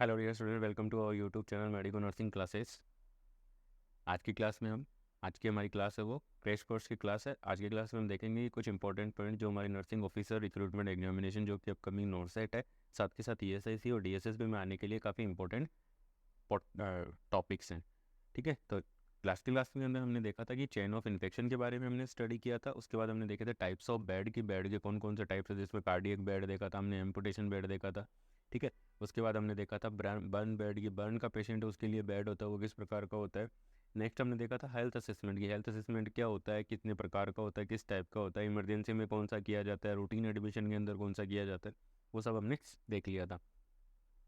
Hello dear student, welcome to our YouTube channel Medico Nursing Classes. आज की हमारी class है वो क्रैश कोर्स की क्लास है। आज की क्लास में हम देखेंगे कुछ इंपॉर्टेंट पॉइंट जो हमारी नर्सिंग ऑफिसर रिक्रूटमेंट एग्जामिनेशन जो कि अपकमिंग नोटसेट है, साथ के साथ ईएसआईसी और डीएसएसबी में आने के लिए काफ़ी इंपॉर्टेंट टॉपिक्स हैं। ठीक है, तो क्लास के अंदर हमने देखा था कि चेन ऑफ इन्फेक्शन के बारे में हमने स्टडी किया था। उसके बाद हमने देखे थे टाइप्स ऑफ बेड के कौन कौन से टाइप्स है, जिसमें कार्डियक बेड देखा था हमने, एम्पुटेशन बेड देखा था। ठीक है, उसके बाद हमने देखा था बर्न बेड की, बर्न का पेशेंट है उसके लिए बेड होता है वो किस प्रकार का होता है। नेक्स्ट हमने देखा था हेल्थ असेसमेंट की, हेल्थ असेसमेंट क्या होता है, कितने प्रकार का होता है, किस टाइप का होता है, इमरजेंसी में कौन सा किया जाता है, रूटीन एडमिशन के अंदर कौन सा किया जाता है, वो सब हमने देख लिया था।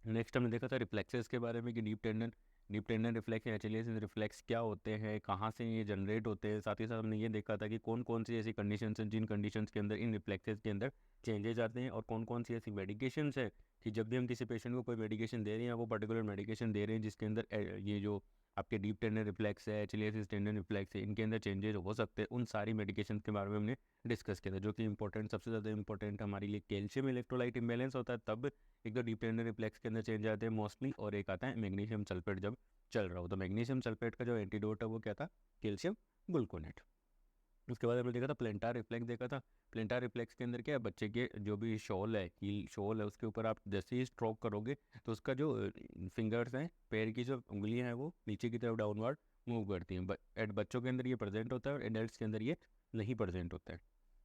नेक्स्ट हमने देखा था रिफ्लेक्सेस के बारे में कि डीप टेंडन रिफ्लेक्स या एचएलएस रिफ्लेक्स क्या होते हैं, कहाँ से ये जनरेट होते हैं। साथ ही साथ हमने ये देखा था कि कौन कौन सी ऐसी कंडीशंस हैं जिन कंडीशंस के अंदर इन रिफ्लेक्सेस के अंदर चेंजेस आते हैं, और कौन कौन सी ऐसी मेडिकेशंस है कि जब भी हम किसी पेशेंट को कोई मेडिकेशन दे रहे हैं, वो पर्टिकुलर मेडिकेशन दे रहे हैं जिसके अंदर ये जो आपके डीप टेंडन रिफ्लेक्स है, एचएलएस टेंडन रिफ्लेक्स है, इनके अंदर चेंजेस हो सकते हैं। उन सारी मेडिकेशन के बारे में हमने डिस्कस किया था। जो कि इंपॉर्टेंट, सबसे ज़्यादा इंपॉर्टेंट हमारे लिए कैल्शियम इलेक्ट्रोलाइट इम्बेलेंस होता है तब एक तो डीप टेंडन रिफ्लेक्स के अंदर चेंज आते हैं मोस्टली, और एक आता है मैग्नीशियम सल्फेट जब चल रहा हो। तो मैग्नीशियम सल्फेट का जो एंटीडोट है वो क्या था, कैल्शियम ग्लूकोनेट। उसके बाद हमने देखा था प्लेंटार रिफ्लेक्स देखा था। प्लेंटार रिफ्लेक्स के अंदर क्या है, बच्चे के जो भी शॉल है, हील शॉल है, उसके ऊपर आप जैसे ही स्ट्रोक करोगे तो उसका जो फिंगर्स हैं, पैर की जो उंगलियां हैं वो नीचे की तरफ डाउनवर्ड मूव करती हैं। बच्चों के अंदर ये प्रेजेंट होता है और एडल्ट्स के अंदर ये नहीं प्रेजेंट होता है।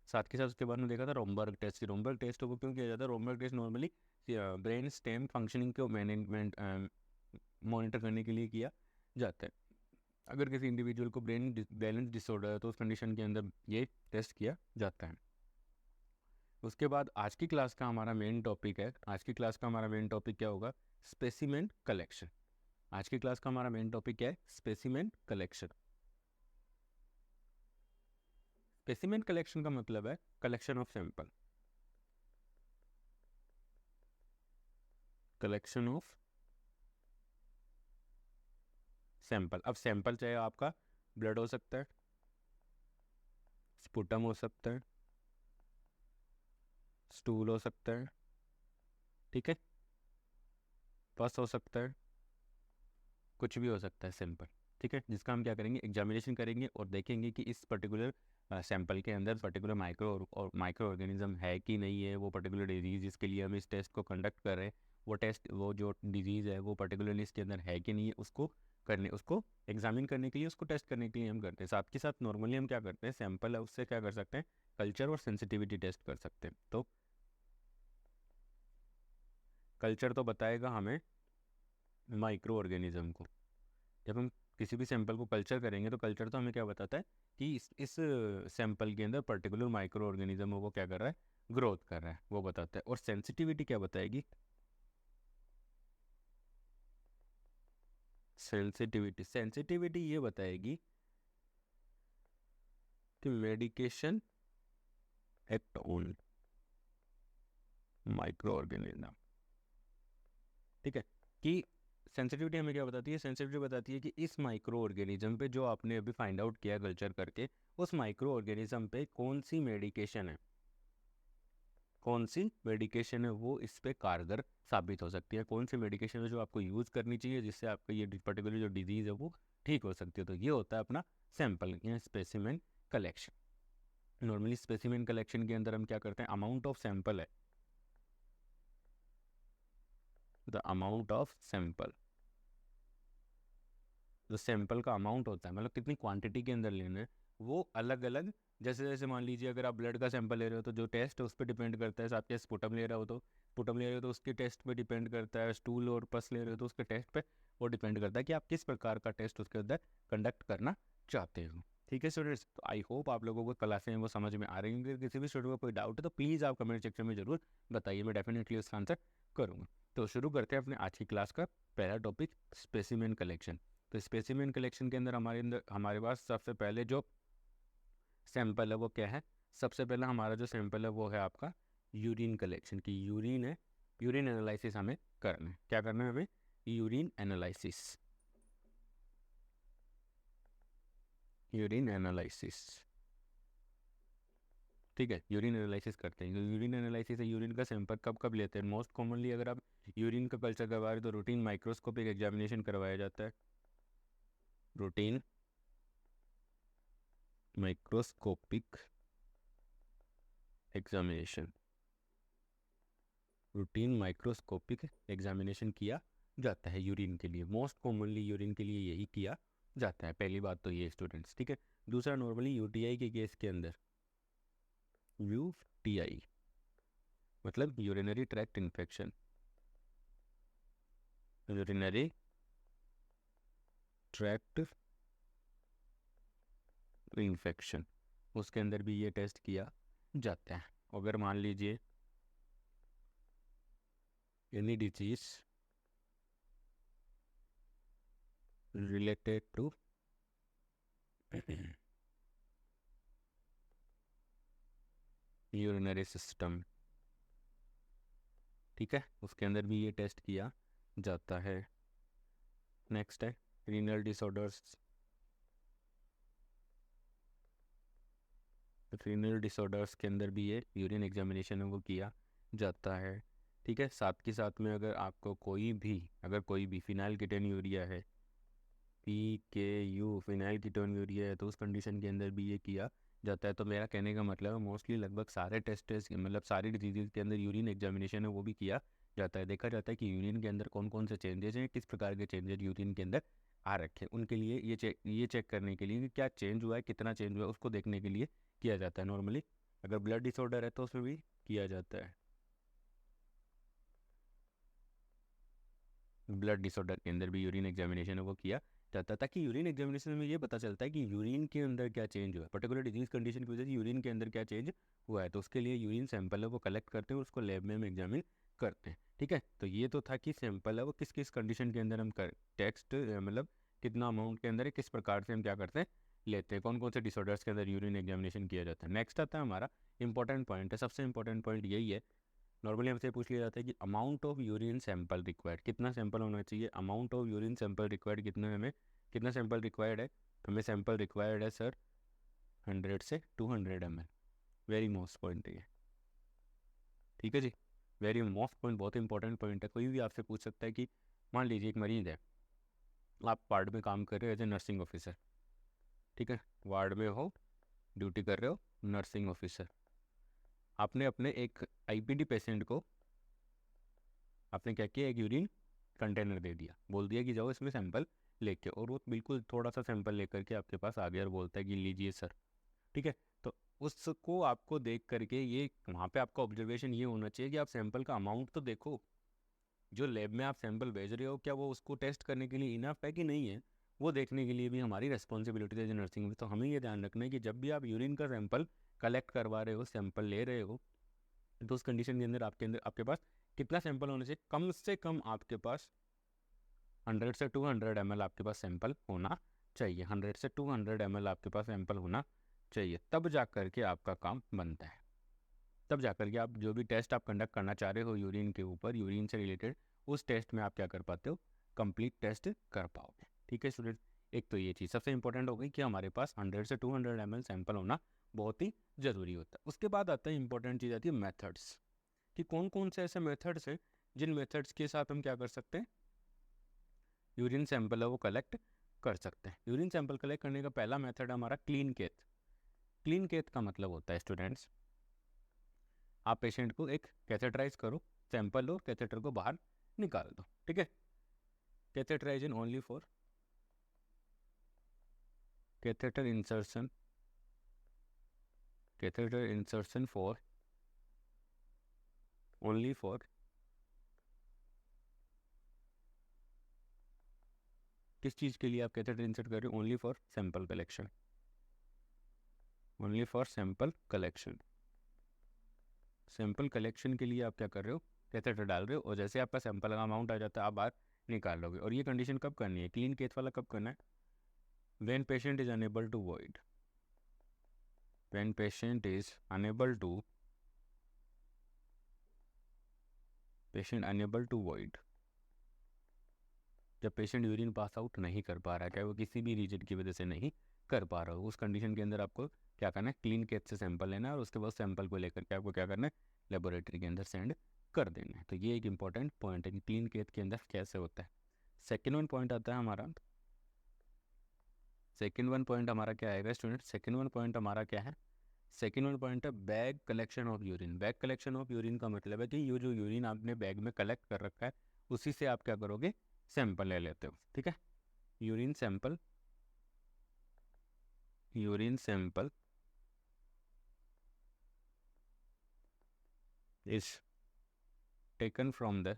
साथ के साथ उसके बाद में देखा था रोमबर्ग टेस्ट। रोमबर्ग टेस्ट वो क्यों किया जाता है, Romberg test normally brain stem functioning को मैनेजमेंट मॉनिटर करने के लिए किया जाता है। अगर किसी इंडिविजुअल को ब्रेन बैलेंस डिसऑर्डर है तो उस कंडीशन के अंदर ये टेस्ट किया जाता है। उसके बाद आज की क्लास का हमारा मेन टॉपिक है, आज की क्लास का हमारा मेन टॉपिक क्या होगा, स्पेसिमेन कलेक्शन। आज की क्लास का हमारा मेन टॉपिक क्या है, स्पेसिमेन कलेक्शन। स्पेसिमेन कलेक्शन का मतलब है collection of sample, collection of sample. अब सैंपल चाहे आपका ब्लड हो सकता है, स्पुटम हो सकता है, स्टूल हो सकता है, ठीक है, पस हो सकता है, कुछ भी हो सकता है सैंपल। ठीक है, जिसका हम क्या करेंगे, एग्जामिनेशन करेंगे और देखेंगे कि इस पर्टिकुलर सैंपल के अंदर पर्टिकुलर माइक्रो ऑर्गेनिज्म है कि नहीं है। वो पर्टिकुलर डिजीज़ जिसके लिए हम इस टेस्ट को कंडक्ट कर रहे हैं, वो जो डिजीज़ है वो पर्टिकुलरली इसके अंदर है कि नहीं है, उसको एग्जामिन करने के लिए, उसको टेस्ट करने के लिए हम करते हैं। साथ के साथ नॉर्मली हम क्या करते हैं, सैंपल है उससे क्या कर सकते हैं, कल्चर और सेंसिटिविटी टेस्ट कर सकते हैं। तो कल्चर तो बताएगा हमें माइक्रो ऑर्गेनिज्म को। जब हम किसी भी सैंपल को कल्चर करेंगे तो कल्चर तो हमें क्या बताता है कि इस सैंपल के अंदर पर्टिकुलर माइक्रो ऑर्गेनिज्म वो क्या कर रहा है, ग्रोथ कर रहा है, वो बताता है। और सेंसिटिविटी क्या बताएगी, सेंसिटिविटी ये बताएगी कि medication act on micro organism. ठीक है, कि सेंसिटिविटी हमें क्या बताती है, सेंसिटिविटी बताती है कि इस माइक्रो ऑर्गेनिज्म पे जो आपने अभी फाइंड आउट किया कल्चर करके, उस माइक्रो ऑर्गेनिज्म पे कौन सी मेडिकेशन है, कौन सी मेडिकेशन है वो इस पे कारगर साबित हो सकती है, कौन सी मेडिकेशन है जो आपको यूज़ करनी चाहिए जिससे आपका ये पर्टिकुलर जो डिजीज़ है वो ठीक हो सकती है। तो ये होता है अपना सैंपल या specimen collection. Normally specimen collection के अंदर हम क्या करते हैं, अमाउंट ऑफ सैंपल है, द अमाउंट ऑफ सैंपल, जो सैंपल का अमाउंट होता है, मतलब कितनी क्वांटिटी के अंदर लेना है, वो अलग अलग, जैसे जैसे मान लीजिए अगर आप ब्लड का सैंपल ले रहे हो तो जो टेस्ट है उस पर डिपेंड करता है। आपके स्पुटम ले रहे हो तो उसके टेस्ट पे डिपेंड करता है। स्टूल और पस ले रहे हो तो उसके टेस्ट पे वो डिपेंड करता है कि आप किस प्रकार का टेस्ट उसके अंदर कंडक्ट करना चाहते हो। ठीक है स्टूडेंट्स, तो आई होप आप लोगों को क्लासें वो समझ में आ रही होंगी। किसी भी स्टूडेंट को कोई डाउट है तो प्लीज़ आप कमेंट सेक्शन में ज़रूर बताइए, मैं डेफिनेटली उसका आंसर करूँगा। तो शुरू करते हैं अपने आज की क्लास का पहला टॉपिक, स्पेसिमेन कलेक्शन। तो स्पेसिमेन कलेक्शन के अंदर हमारे पास सबसे पहले जो सैंपल है वो क्या है, सबसे पहला हमारा जो सैंपल है वो है आपका यूरिन कलेक्शन की। यूरिन है, यूरिन एनालिसिस हमें करना है। क्या करना है हमें, यूरिन एनालिसिस, यूरिन एनालिसिस। ठीक है, यूरिन एनालिसिस करते हैं। यूरिन एनालिसिस है, यूरिन का सैंपल कब कब लेते हैं? मोस्ट कॉमनली अगर आप यूरिन का कल्चर करवा रहे हो तो रूटीन माइक्रोस्कोपिक एग्जामिनेशन करवाया जाता है। Routine microscopic examination, routine microscopic examination किया जाता है यूरिन के लिए। मोस्ट कॉमनली यूरिन के लिए यही किया जाता है। पहली बात तो ये स्टूडेंट्स, ठीक है। दूसरा, नॉर्मली यूटीआई के केस के अंदर, यूटीआई मतलब urinary tract infection, urinary tract infection, उसके अंदर भी ये टेस्ट किया जाता है। अगर मान लीजिए any disease related to urinary system, ठीक है, उसके अंदर भी ये टेस्ट किया जाता है। नेक्स्ट है रीनल डिसऑर्डर्स, रीनल डिसऑर्डर्स के अंदर भी ये यूरिन एग्जामिनेशन है वो किया जाता है, ठीक है। साथ के साथ में अगर आपको कोई भी फिनाइल कीटोन्यूरिया है, PKU फिनाइल कीटोन्यूरिया है, तो उस कंडीशन के अंदर भी ये किया जाता है। तो मेरा कहने का मतलब है मोस्टली लगभग सारे टेस्ट मतलब सारी डिजीज़ के अंदर यूरिन एग्जामिनेशन है वो भी किया जाता है। देखा जाता है कि यूरिन के अंदर कौन कौन से चेंजेस हैं, किस प्रकार के चेंजेस यूरिन के अंदर आ रखे हैं, उनके लिए ये चेक करने के लिए कि क्या चेंज हुआ है, कितना चेंज हुआ है, उसको देखने के लिए किया जाता है नॉर्मली। अगर ब्लड डिसऑर्डर है तो उसमें भी किया जाता है। ब्लड डिसऑर्डर के अंदर भी यूरिन एग्जामिनेशन है वो किया जाता है, ताकि यूरिन एग्जामिनेशन में ये पता चलता है कि यूरिन के अंदर क्या चेंज हुआ है, पर्टिकुलर डिजीज कंडीशन की वजह से यूरिन के अंदर क्या चेंज हुआ है। तो उसके लिए यूरिन सैंपल है वो कलेक्ट करते हैं और उसको लैब में हम एग्जामिन करते हैं, ठीक है। तो ये तो था कि सैंपल है वो किस किस कंडीशन के अंदर हम कर टेक्स्ट मतलब कितना अमाउंट के अंदर है, किस प्रकार से हम क्या करते हैं लेते हैं, कौन कौन से डिसऑर्डर्स के अंदर यूरिन एग्जामिनेशन किया जाता है। नेक्स्ट आता है हमारा इंपॉर्टेंट पॉइंट है, सबसे इंपॉर्टेंट पॉइंट यही है। नॉर्मली हमसे पूछ लिया जाता है कि amount of urine sample required, कितना सैंपल होना चाहिए, amount of urine sample required कितना, हमें कितना सैंपल रिक्वायर्ड है। हमें सैंपल रिक्वायर्ड है सर 100 से 200 ml। वेरी मोस्ट पॉइंट है ये, ठीक है जी, वेरी मोस्ट पॉइंट, बहुत इंपॉर्टेंट पॉइंट है। कोई भी आपसे पूछ सकता है कि मान लीजिए एक मरीज़ है, आप वार्ड में काम कर रहे हो एज ए नर्सिंग ऑफिसर, ठीक है, वार्ड में हो, ड्यूटी कर रहे हो, नर्सिंग ऑफिसर, आपने अपने एक IPD पेशेंट को आपने क्या किया, एक यूरिन कंटेनर दे दिया, बोल दिया कि जाओ इसमें सैंपल लेके, और वो बिल्कुल थोड़ा सा सैंपल लेकर के आपके पास आ गया और बोलता है कि लीजिए सर, ठीक है। तो उसको आपको देख करके ये वहाँ पे आपका ऑब्जर्वेशन ये होना चाहिए कि आप सैंपल का अमाउंट तो देखो, जो लैब में आप सैंपल भेज रहे हो क्या वो उसको टेस्ट करने के लिए इनफ है कि नहीं है, वो देखने के लिए भी हमारी रिस्पॉन्सिबिलिटी है नर्सिंग में। तो हमें ये ध्यान रखना है कि जब भी आप यूरिन का सैंपल कलेक्ट करवा रहे हो, सैंपल ले रहे हो, तो उस कंडीशन के अंदर आपके पास कितना सैंपल होना चाहिए, कम से कम आपके पास 100 से 200 ml आपके पास सैंपल होना चाहिए। 100 से 200 ml आपके पास सैंपल होना चाहिए, तब जा कर के आपका काम बनता है। तब जा कर के आप जो भी टेस्ट आप कंडक्ट करना चाह रहे हो यूरिन के ऊपर, यूरिन से रिलेटेड, उस टेस्ट में आप क्या कर पाते हो, कंप्लीट टेस्ट कर पाओगे, ठीक है स्टूडेंट। एक तो ये चीज़ सबसे इंपॉर्टेंट हो गई कि हमारे पास 100 से 200 ml सैंपल होना बहुत ही ज़रूरी होता है। उसके बाद आता है इंपॉर्टेंट चीज़ आती है मेथड्स, कि कौन कौन से ऐसे मेथड्स हैं जिन मेथड्स के साथ हम क्या कर सकते हैं, यूरिन सैंपल है वो कलेक्ट कर सकते हैं। यूरिन सैंपल कलेक्ट करने का पहला मेथड है हमारा क्लीन केथ। क्लीन केथ का मतलब होता है स्टूडेंट्स, आप पेशेंट को एक कैथेटराइज करो, सैंपल लो, कैथेटर को बाहर निकाल दो, ठीक है। Catheterization only for catheter insertion, catheter insertion for only for किस चीज़ के लिए आप कैथेटर इंसर्ट कर रहे हो, only for sample collection, only for sample collection. Sample collection के लिए आप क्या कर रहे हो, कैथेटर डाल रहे हो, और जैसे आपका सैंपल का अमाउंट आ जाता है आप बाहर निकाल लोगे। और ये कंडीशन कब करनी है, क्लीन केथ वाला कब करना है, when patient is unable to void, when patient is unable to, patient unable to void, जब पेशेंट यूरिन पास आउट नहीं कर पा रहा है, चाहे वो किसी भी रीजन की वजह से नहीं कर पा रहा हो, उस कंडीशन के अंदर आपको क्या करना है, क्लीन केस से सैंपल लेना है और उसके बाद सैंपल को लेकर के आपको क्या करना है, लेबोरेटरी के अंदर सेंड कर देना है। तो ये एक इंपॉर्टेंट पॉइंट है कि क्लीन केस के अंदर कैसे होता है। सेकेंड वन पॉइंट आता है हमारा, सेकेंड वन पॉइंट हमारा क्या आएगा स्टूडेंट, सेकेंड वन पॉइंट हमारा क्या है, सेकेंड वन पॉइंट है bag collection of urine. Bag collection of urine का मतलब है कि ये जो यूरिन आपने बैग में कलेक्ट कर रखा है उसी से आप क्या करोगे, सैंपल ले लेते हो। ठीक है, urine sample, urine sample is taken from the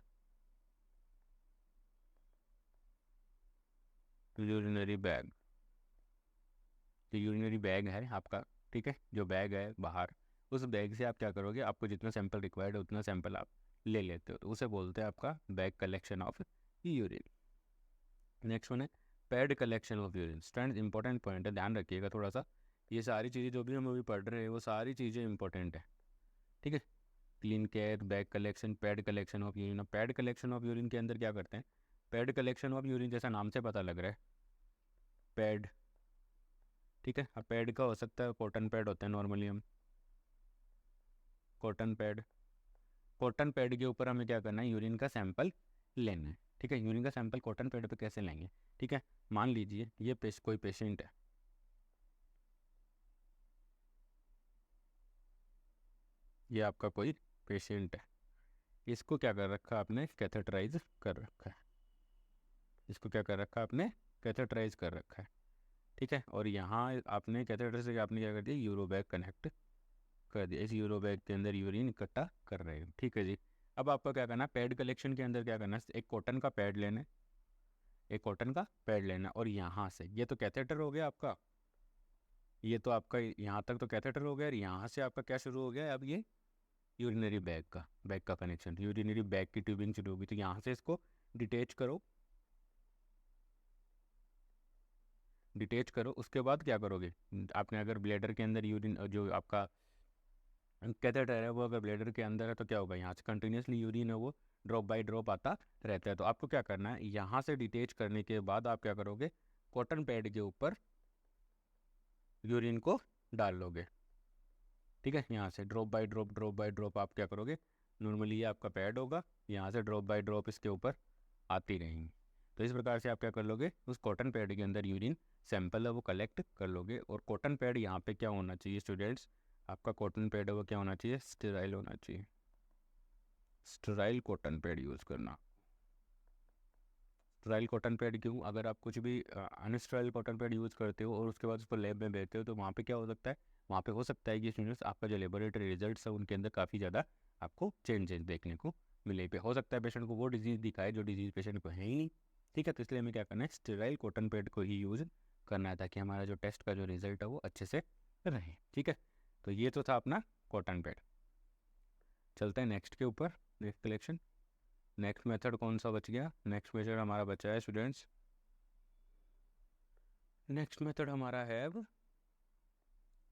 urinary bag. जो यूरिनरी बैग है आपका, ठीक है, जो बैग है बाहर, उस बैग से आप क्या करोगे, आपको जितना सैंपल रिक्वायर्ड है उतना सैंपल आप ले लेते हो, तो उसे बोलते हैं आपका bag collection of urine. Next one है pad collection of urine. Student important point है, ध्यान रखिएगा थोड़ा सा, ये सारी चीज़ें जो भी हम अभी पढ़ रहे हैं वो सारी चीज़ें इंपॉर्टेंट है। ठीक है, clean care, bag collection, pad collection of urine. Pad collection of urine के अंदर क्या करते हैं, पैड कलेक्शन ऑफ यूरिन जैसा नाम से पता लग रहा है, पैड, ठीक है। अब पैड का हो सकता है, कॉटन पैड होता है नॉर्मली, हम कॉटन पैड, कॉटन पैड के ऊपर हमें क्या करना है, यूरिन का सैंपल लेना है। ठीक है, यूरिन का सैंपल कॉटन पैड पे कैसे लेंगे, ठीक है, मान लीजिए ये कोई पेशेंट है, ये आपका कोई पेशेंट है, इसको क्या कर रखा है आपने, कैथेटराइज कर रखा है, इसको क्या कर रखा है आपने, कैथेटराइज कर रखा है। ठीक है, और यहाँ आपने कैथेटर से आपने क्या कर दिया, यूरो बैग कनेक्ट कर दिया, इस यूरो बैग के अंदर यूरिन इकट्ठा कर रहे हो। ठीक है जी, अब आपको क्या करना है, पैड कलेक्शन के अंदर क्या करना है, एक कॉटन का पैड लेना है, एक कॉटन का पैड लेना है, और यहाँ से ये तो कैथेटर हो गया आपका, ये तो आपका यहाँ तक तो कैथेटर हो गया, और यहाँ से आपका क्या शुरू हो गया, अब ये यूरिनरी बैग का कनेक्शन, यूरिनरी बैग की ट्यूबिंग शुरू होगी, तो यहाँ से इसको डिटेच करो, डिटेच करो, उसके बाद क्या करोगे, आपने अगर ब्लेडर के अंदर यूरिन जो आपका कैथेटर है वो अगर ब्लेडर के अंदर है तो क्या होगा, यहाँ से कंटिन्यूसली यूरिन है वो ड्रॉप बाय ड्रॉप आता रहता है। तो आपको क्या करना है, यहाँ से डिटेच करने के बाद आप क्या करोगे, कॉटन पैड के ऊपर यूरिन को डाल लोगे। ठीक है, यहाँ से ड्रॉप बाय ड्रॉप आप क्या करोगे, नॉर्मली ये आपका पैड होगा, यहाँ से ड्रॉप बाय ड्रॉप इसके ऊपर आती रहेंगी। तो इस प्रकार से आप क्या कर लोगे, उस कॉटन पैड के अंदर यूरिन सैंपल है वो कलेक्ट कर लोगे। और कॉटन पैड यहाँ पे क्या होना चाहिए स्टूडेंट्स, आपका कॉटन पैड है वो क्या होना चाहिए, स्टेराइल होना चाहिए, स्टेराइल कॉटन पैड यूज़ करना। स्टेराइल कॉटन पैड क्यों, अगर आप कुछ भी अनस्टेराइल कॉटन पैड यूज़ करते हो और उसके बाद उसको लैब में भेजते हो तो वहाँ पे क्या हो सकता है, वहाँ पे हो सकता है कि स्टूडेंट्स आपका जो लेबोरेटरी रिजल्ट्स है उनके अंदर काफ़ी ज़्यादा आपको चेंजेस देखने को मिले। पे हो सकता है पेशेंट को वो डिजीज़ दिखाए जो डिजीज़ पेशेंट को है ही नहीं। ठीक है, तो इसलिए हमें क्या करना है, स्टेराइल कॉटन पैड को ही यूज़ करना है ताकि हमारा जो टेस्ट का जो रिजल्ट है वो अच्छे से रहे। ठीक है, तो ये तो था अपना कॉटन पैड। चलते हैं नेक्स्ट के ऊपर, नेक्स्ट कलेक्शन। नेक्स्ट मेथड कौन सा बच गया, नेक्स्ट मेथड हमारा बचा है स्टूडेंट्स, नेक्स्ट मेथड हमारा है अब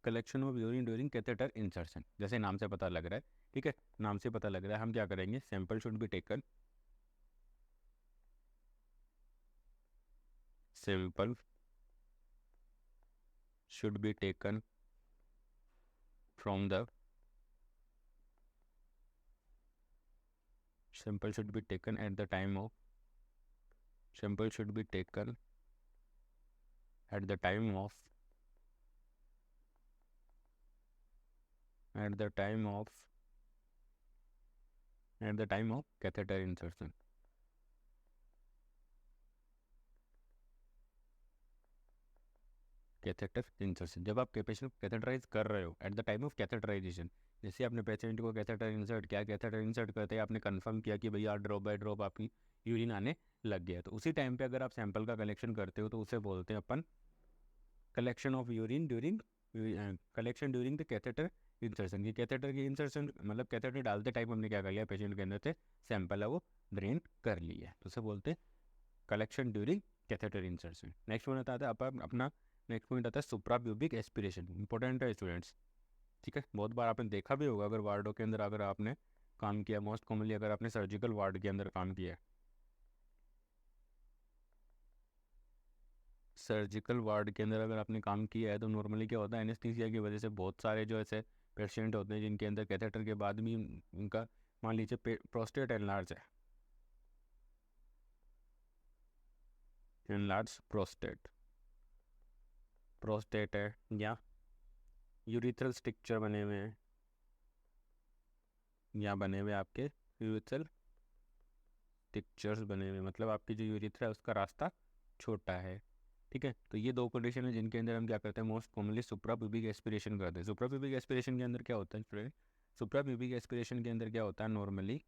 collection of urine during catheter insertion. जैसे नाम से पता लग रहा है, ठीक है, नाम से पता लग रहा है हम क्या करेंगे, sample should be taken, sample should be taken from the, sample should be taken at the time of, sample should be taken at the time of, at the time of, at the time of catheter insertion। Catheter insertion, जब आप patient को catheterise कर रहे हो at the time of catheterisation, जैसे आपने patient को catheter insert किया, कैथेटर इंसर्ट करते ही आपने कंफर्म किया कि भैया ड्रॉप बाय ड्रॉप आपकी यूरिन आने लग गया, तो उसी टाइम पे अगर आप सैंपल का कलेक्शन करते हो तो उसे बोलते हैं अपन collection of urine during, collection during the catheter insertion. की कैथेटर की इंसर्शन मतलब कैथेटर डालते टाइम हमने क्या कर लिया, पेशेंट के अंदर से सैंपल है वो ड्रेन कर लिया है, तो उसे बोलते हैं collection during catheter insertion. Next one आता है अपना नेक्स्ट पॉइंट आता है सुप्राप्यूबिक एस्पिरेशन। इंपॉर्टेंट है स्टूडेंट्स, ठीक है, बहुत बार आपने देखा भी होगा अगर वार्डों के अंदर अगर आपने काम किया, मोस्ट कॉमनली अगर आपने सर्जिकल वार्ड के अंदर काम किया है सर्जिकल वार्ड के अंदर अगर आपने काम किया है तो नॉर्मली क्या होता है, एनेस्थीसिया की वजह से बहुत सारे जो ऐसे पेशेंट होते हैं जिनके अंदर कैथेटर के बाद भी उनका मान लीजिए प्रोस्टेट एनलार्ज है, एनलार्ज प्रोस्टेट है, या यूरिथ्रल स्ट्रक्चर बने हुए हैं, या बने हुए आपके यूरिथ्रल स्ट्रक्चर्स बने हुए, मतलब आपकी जो यूरिथ्रा है उसका रास्ता छोटा है। ठीक है, तो ये दो कंडीशन है जिनके अंदर हम क्या करते हैं, मोस्ट कॉमनली सुप्राप्यूबिक एस्पिरेशन करते हैं। सुप्राप्यूबिक एस्पिरेशन के अंदर क्या होता है स्टूडेंट, सुप्राप्यूबिक एस्पिरेशन के अंदर क्या होता है, नॉर्मली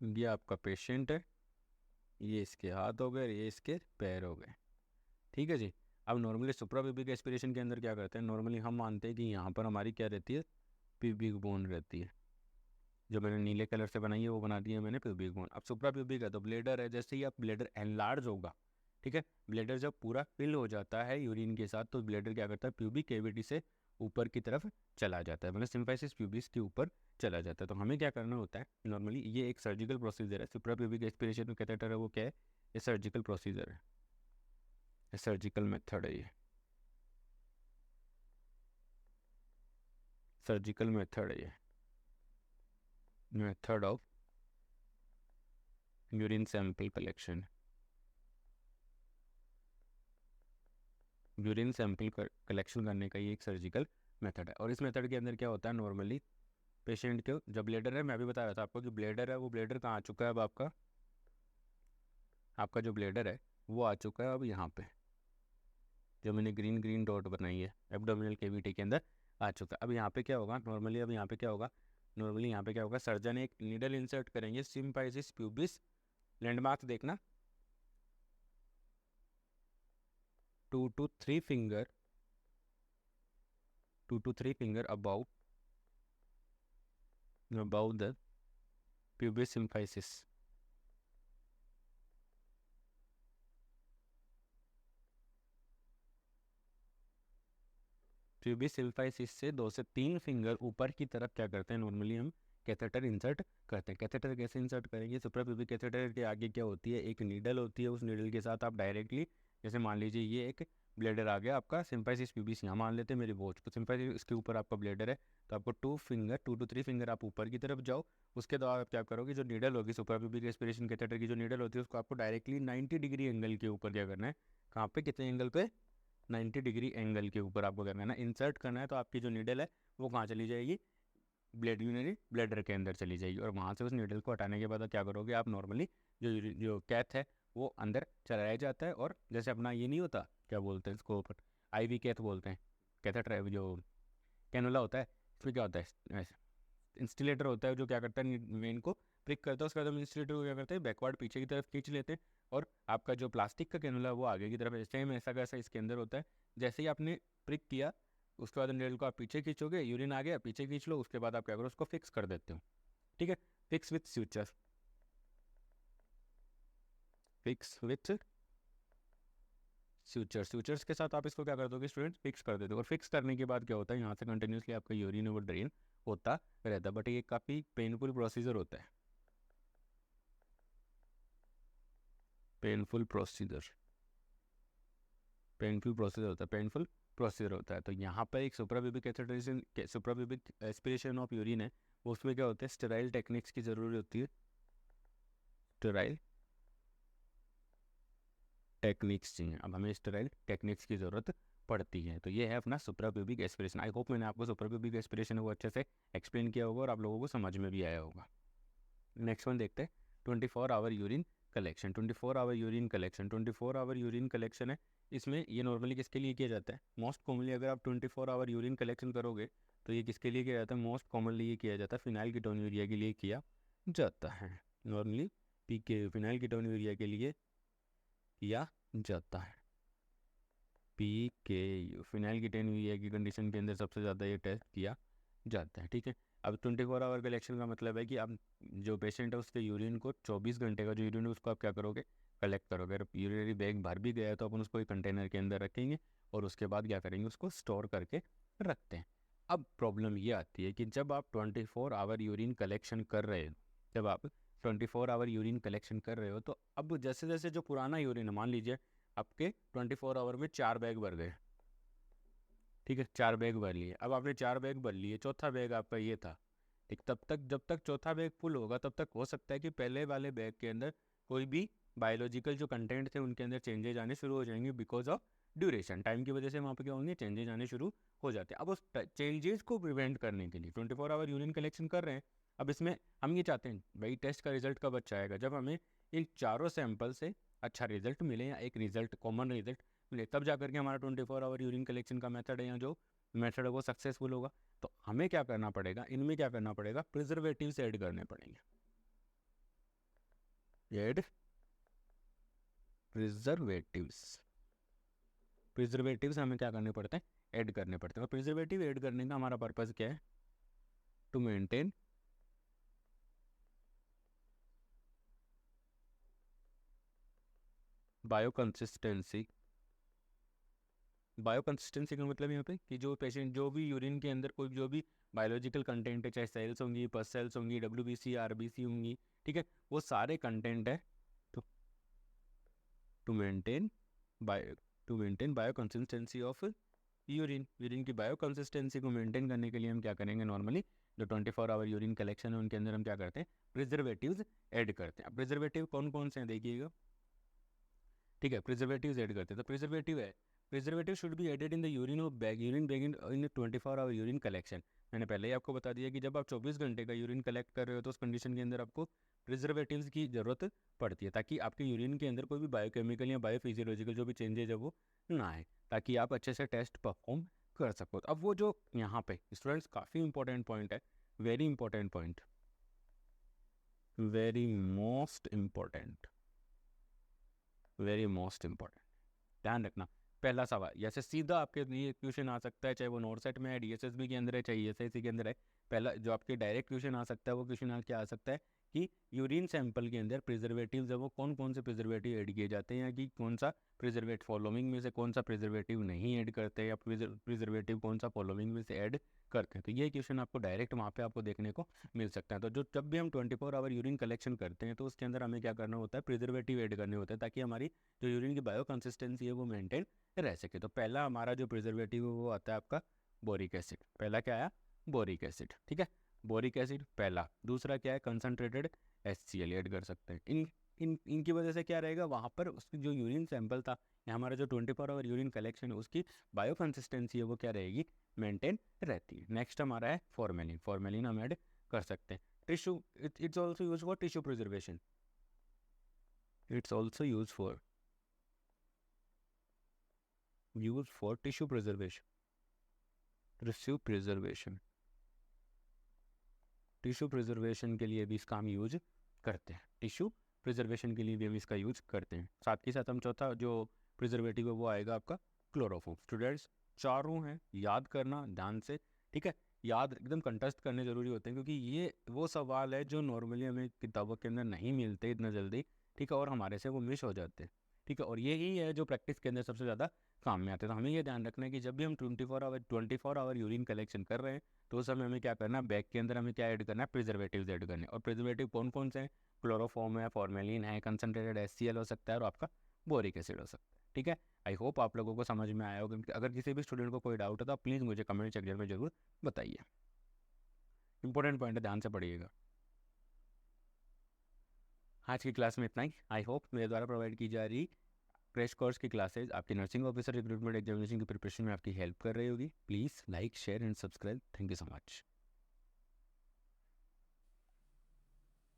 ये आपका पेशेंट है, ये इसके हाथ हो गए, ये इसके पैर हो गए। ठीक है जी। अब नॉर्मली सुप्राप्यूबिक एस्पिरेशन के अंदर क्या करते हैं, नॉर्मली हम मानते हैं कि यहाँ पर हमारी क्या रहती है, प्यूबिक बोन रहती है, जो मैंने नीले कलर से बनाई है वो बना दी है मैंने प्यूबिक बोन। अब सुप्राप्यूबिक है तो ब्लेडर है, जैसे ही आप ब्लेडर एनलार्ज होगा, ठीक है, ब्लेडर जब पूरा फिल हो जाता है यूरिन के साथ तो ब्लेडर क्या करता है, प्यूबिक कैविटी से ऊपर की तरफ चला जाता है, मतलब सिम्फाइसिस प्यूबिस के ऊपर चला जाता है। तो हमें क्या करना होता है, नॉर्मली ये एक सर्जिकल प्रोसीजर है, सुप्राप्यूबिक एस्पिरेशन कैथेटर है वो क्या है, ये सर्जिकल प्रोसीजर है, सर्जिकल मेथड है, ये सर्जिकल मेथड है, ये method of urine sample collection, urine sample collection करने का ये एक सर्जिकल मेथड है। और इस मेथड के अंदर क्या होता है, नॉर्मली पेशेंट को जब ब्लेडर है, मैं भी बता रहा था आपको कि ब्लेडर है, वो ब्लेडर कहाँ आ चुका है, अब आपका आपका जो ब्लेडर है वो आ चुका है अब यहाँ पे, जो मैंने ग्रीन ग्रीन डॉट बनाई है एब्डोमिनल कैविटी के अंदर आ चुका है। अब यहाँ पे क्या होगा नॉर्मली, अब यहाँ पे क्या होगा नॉर्मली, यहाँ पे क्या होगा, सर्जन एक नीडल इंसर्ट करेंगे, सिम्फाइसिस प्यूबिस, लैंडमार्क देखना, 2 to 3 finger, 2 to 3 finger above the pubis symphysis, pubis symphysis से 2 से 3 फिंगर ऊपर की तरफ क्या करते हैं, नॉर्मली हम कैथेटर इंसर्ट करते हैं। कैथेटर कैसे इंसर्ट करेंगे, सुप्राप्यूबिक कैथेटर के आगे क्या होती है, एक नीडल होती है, उस नीडल के साथ आप डायरेक्टली, जैसे मान लीजिए ये एक ब्लेडर आ गया आपका, सिम्फाइसिस प्यूबिस यहाँ मान लेते हैं मेरी वॉच को, सिम्फाइसिस इसके ऊपर आपका ब्लेडर है, तो आपको 2 to 3 फिंगर आप ऊपर की तरफ जाओ, उसके बाद आप क्या करोगे, जो नीडल होगी सुप्राप्यूबिक एस्पिरेशन कैथेटर की जो नीडल होती है उसको आपको डायरेक्टली 90 डिग्री एंगल के ऊपर क्या करना है, कहाँ पे, कितने एंगल पे, 90 डिग्री एंगल के ऊपर आपको करना है ना, इंसर्ट करना है। तो आपकी जो नीडल है वो कहाँ चली जाएगी, ब्लेड यूरिनरी ब्लेडर के अंदर चली जाएगी, और वहाँ से उस नीडल को हटाने के बाद क्या करोगे आप, नॉर्मली जो कैथ है वो अंदर चलाया जाता है, और जैसे अपना ये नहीं होता, क्या बोलते हैं इसको, आईवी कैथ बोलते हैं, कैथेटर जो कैनुला होता है, इसमें क्या होता है, इंस्टिलेटर होता है जो क्या करता है, वेन को प्रिक करता है, उसके बाद हम इंस्टिलेटर को क्या करते हैं, बैकवर्ड पीछे की तरफ खींच लेते हैं, और आपका जो प्लास्टिक का कैनुला वो आगे की तरफ है, सेम ऐसा कैसा इसके अंदर होता है। जैसे ही आपने प्रिक किया उसके बाद नीडल को आप पीछे खींचोगे, यूरिन आ गया पीछे खींच लो, उसके बाद आप क्या करो, उसको फिक्स कर देते हो। ठीक है, फिक्स विथ स्यूचर, फिक्स विथ स्यूचर्स के साथ आप इसको क्या कर दोगे स्टूडेंट, फिक्स कर देते हो। और फिक्स करने के बाद क्या होता है, यहाँ से कंटिन्यूसली आपका यूरिन वो ड्रेन होता रहता है, बट ये काफ़ी पेनफुल प्रोसीजर होता है, पेनफुल प्रोसीजर पेनफुल प्रोसीजर होता है। तो यहाँ पर एक suprapubic catheterisation, suprapubic aspiration of urine है, उसमें क्या होता है, स्टेराइल टेक्निक्स की ज़रूरत होती है, स्टेराइल टेक्निक्स चाहिए। अब हमें स्टेराइल टेक्निक्स की ज़रूरत पड़ती है। तो ये है अपना सुप्राप्यूबिक एस्पिरेशन। आई होप मैंने आपको सुप्राप्यूबिक एस्पिरेशन है वो अच्छे से एक्सप्लेन किया होगा और आप लोगों को समझ में भी आया होगा। नेक्स्ट वन देखते हैं, 24 hour urine collection. 24 hour urine collection, 24 hour urine collection है, इसमें ये नॉर्मली किसके लिए किया जाता है, मोस्ट कॉमनली अगर आप 24 आवर यूरिन कलेक्शन करोगे तो ये किसके लिए किया जाता है, मोस्ट कॉमनली ये किया जाता है फिनाइल कीटोन्यूरिया के लिए किया जाता है। नॉर्मली पीके फिनाइल कीटोन्यूरिया के लिए किया जाता है, PKU फिनाइल कीटोन्यूरिया की कंडीशन के अंदर सबसे ज़्यादा ये टेस्ट किया जाता है। ठीक है, अब 24 आवर कलेक्शन का मतलब है कि आप जो पेशेंट है उसके यूरिन को 24 घंटे का जो यूरिन है उसको आप क्या करोगे, कलेक्ट करोगे। अगर यूरिनरी बैग भर भी गया है तो अपन उसको एक कंटेनर के अंदर रखेंगे और उसके बाद क्या करेंगे, उसको स्टोर करके रखते हैं। अब प्रॉब्लम ये आती है कि जब आप 24 आवर यूरिन कलेक्शन कर रहे हो, जब आप 24 आवर यूरिन कलेक्शन कर रहे हो तो अब जैसे जैसे जो पुराना यूरिन है, मान लीजिए आपके 24 आवर में 4 बैग भर गए, ठीक है, 4 बैग भर लिए। अब आपने 4 बैग भर लिए, चौथा बैग आपका ये था, ठीक, तब तक जब तक चौथा बैग फुल होगा तब तक हो सकता है कि पहले वाले बैग के अंदर कोई भी बायोलॉजिकल जो कंटेंट थे उनके अंदर चेंजेज आने शुरू हो जाएंगे, बिकॉज ऑफ ड्यूरेशन, टाइम की वजह से वहाँ पे क्या होंगे, चेंजेज आने शुरू हो जाते हैं। अब उस चेंजेस को प्रिवेंट करने के लिए 24 आवर यूरिन कलेक्शन कर रहे हैं। अब इसमें हम ये चाहते हैं भाई टेस्ट का रिजल्ट कब अच्छा आएगा, जब हमें इन चारों सैंपल से अच्छा रिजल्ट मिले या एक रिजल्ट कॉमन रिजल्ट मिले, तब जा करके हमारा 24 आवर यूरिन कलेक्शन का मेथड है या जो मेथड है वो सक्सेसफुल होगा। तो हमें क्या करना पड़ेगा, इनमें क्या करना पड़ेगा, प्रिजर्वेटिव्स ऐड करने पड़ेंगे। ऐड प्रिजर्वेटिव्स, प्रिजर्वेटिव्स हमें क्या करने पड़ते हैं, ऐड करने पड़ते हैं। और प्रिजर्वेटिव ऐड करने का हमारा पर्पस क्या है, to maintain bio consistency. Bio consistency का मतलब यहाँ पे कि जो पेशेंट जो भी यूरिन के अंदर कोई जो भी बायोलॉजिकल कंटेंट है, चाहे सेल्स होंगी, पस सेल्स होंगी, WBC, RBC होंगी, ठीक है, वो सारे कंटेंट है तो to maintain bio to maintain bio consistency of urine. Urine की बायो कंसिस्टेंसी को मेंटेन करने के लिए हम क्या करेंगे, नॉर्मली जो 24 आवर यूरिन कलेक्शन है उनके अंदर हम क्या करते हैं, प्रिजर्वेटिव्स ऐड करते हैं। अब प्रिजर्वेटिव कौन कौन से हैं देखिएगा, ठीक है, प्रिजर्वेटिव्स ऐड करते हैं। तो प्रिजर्वेटिव है, preservative should be added in the urine of bag urine bag in 24 hour urine collection. मैंने पहले ही आपको बता दिया कि जब आप 24 घंटे का यूरिन कलेक्ट कर रहे हो तो उस कंडीशन के अंदर आपको प्रिजर्वेटिव्स की ज़रूरत पड़ती है, ताकि आपके यूरिन के अंदर कोई भी बायोकेमिकल या बायोफिजियोलॉजिकल जो भी चेंजेज है वो ना आए, ताकि आप अच्छे से टेस्ट परफॉर्म कर सको। अब वो जो यहाँ पे स्टूडेंट्स काफ़ी इंपॉर्टेंट पॉइंट है, very important point, very most important, very most important, ध्यान रखना। पहला सवाल जैसे सीधा आपके लिए क्वेश्चन आ सकता है, चाहे वो नोट सेट में है, DSSB के अंदर है, चाहे ESIC के अंदर है। पहला जो आपके डायरेक्ट क्वेश्चन आ सकता है वो क्वेश्चन क्या आ सकता है कि यूरिन सैंपल के अंदर प्रिजर्वेटिव्स है वो कौन कौन से प्रिजर्वेटिव ऐड किए जाते हैं, या कि कौन सा प्रिजर्वेटिव फॉलोइंग में से कौन सा प्रिजर्वेटिव नहीं ऐड करते, या प्रिजर्वेटिव कौन सा फॉलोइंग में से ऐड करते हैं। तो ये क्वेश्चन आपको डायरेक्ट वहाँ पे आपको देखने को मिल सकता है। तो जो जब भी हम 24 आवर यूरिन कलेक्शन करते हैं तो उसके अंदर हमें क्या करना होता है, प्रिजर्वेटिव ऐड करने होते हैं, ताकि हमारी जो यूरिन की बायो कंसिस्टेंसी है वो मेंटेन रह सके। तो पहला हमारा जो प्रिजर्वेटिव है वो आता है आपका बोरिक एसिड। पहला क्या आया, बोरिक एसिड, ठीक है, बोरिक एसिड पहला। दूसरा क्या है, कंसनट्रेटेड HCl ऐड कर सकते हैं। इनकी वजह से क्या रहेगा, वहाँ पर उसकी जो यूरिन सैंपल था या हमारा जो 24 आवर यूरिन कलेक्शन है उसकी बायो कंसिस्टेंसी है वो क्या रहेगी, मेंटेन रहती है। नेक्स्ट हमारा है फॉर्मेलिन। फॉर्मेलिन हम ऐड कर सकते हैं। Tissue, it's also use for tissue preservation, it's also use for tissue preservation, tissue preservation, tissue preservation के लिए भी इसका हम यूज करते हैं, टिश्यू प्रिजर्वेशन के लिए भी हम इसका यूज करते हैं। साथ ही साथ हम चौथा जो प्रिजर्वेटिव है वो आएगा आपका क्लोरोफॉर्म। स्टूडेंट्स चारों हैं, याद करना ध्यान से, ठीक है, याद एकदम कंटेस्ट करने ज़रूरी होते हैं, क्योंकि ये वो सवाल है जो नॉर्मली हमें किताबों के अंदर नहीं मिलते इतना जल्दी, ठीक है, और हमारे से वो मिस हो जाते हैं, ठीक है, और यही है जो प्रैक्टिस के अंदर सबसे ज़्यादा काम में आते हैं। तो हमें ये ध्यान रखना है कि जब भी हम 24 आवर यूरिन कलेक्शन कर रहे हैं तो उस समय हमें क्या करना है, बैग के अंदर हमें क्या ऐड करना है, प्रिजर्वेटिव्स ऐड करने हैं। और प्रिजर्वेटिव कौन कौन से हैं, क्लोरोफॉर्म है, फॉर्मेलिन है, कंसनट्रेटेड HCl हो सकता है, और आपका बोरिक एसिड हो सकता है, ठीक है। आई होप आप लोगों को समझ में आया होगा। अगर किसी भी स्टूडेंट को कोई डाउट है तो आप प्लीज़ मुझे कमेंट सेक्शन में जरूर बताइए। इंपॉर्टेंट पॉइंट है, ध्यान से पढ़िएगा। आज की क्लास में इतना ही। आई होप मेरे द्वारा प्रोवाइड की जा रही क्रैश कोर्स की क्लासेज आपकी नर्सिंग ऑफिसर रिक्रूटमेंट एग्जामिनेशन की प्रिपरेशन में आपकी हेल्प कर रही होगी। Please like, share and subscribe. Thank you so much.